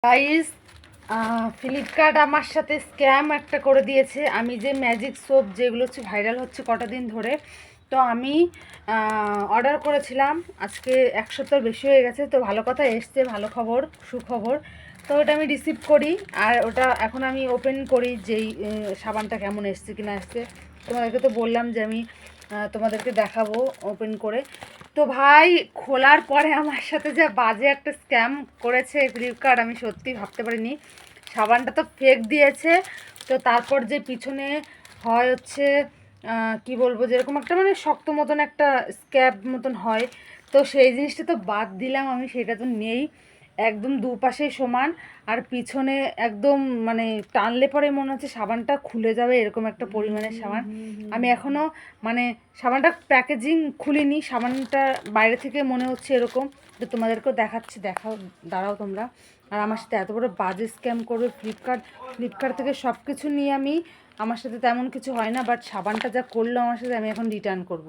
Guys, Flipkart আমার সাথে scam একটা করে দিয়েছে। আমি যে ম্যাজিক সোপ যেগুলো হচ্ছে ভাইরাল হচ্ছে কটা দিন ধরে, তো আমি অর্ডার করেছিলাম আজকে 1 সপ্তাহ বেশি হয়ে গেছে। তো ভালো কথা এসছে, ভালো খবর, সুখবর। তো ওটা আমি রিসিভ করি আর ওটা এখন আমি ওপেন করি যেই সাবানটা কেমন এসছে কিনা এসছে। তোমাদেরকে তো বললাম যে আমি তোমাদেরকে দেখাবো ওপেন করে। তো ভাই, খোলার পরে আমার সাথে যা বাজে একটা স্ক্যাম করেছে ফ্লিপকার্ট, আমি সত্যি ভাবতে পারিনি। সাবানটা তো ফেক দিয়েছে, তো তারপর যে পিছনে হয় হচ্ছে কি বলবো, যেরকম একটা মানে শক্ত মতন একটা স্ক্যাব মতন হয়, তো সেই জিনিসটা তো বাদ দিলাম আমি, সেটা তো নেই। একদম দুপাশে সমান, আর পিছনে একদম মানে টানলে পরে মনে হচ্ছে সাবানটা খুলে যাবে, এরকম একটা পরিমাণের সাবান। আমি এখনও মানে সাবানটা প্যাকেজিং খুলিনি, সাবানটা বাইরে থেকে মনে হচ্ছে এরকম। তো তোমাদেরকেও দেখাচ্ছি, দেখাও, দাঁড়াও তোমরা। আর আমার সাথে এত বড় বাজে স্ক্যাম করবে ফ্লিপকার্ট থেকে সব কিছু নিয়ে আমি, আমার সাথে তেমন কিছু হয় না, বাট সাবানটা যা করলো আমার সাথে, আমি এখন রিটার্ন করব।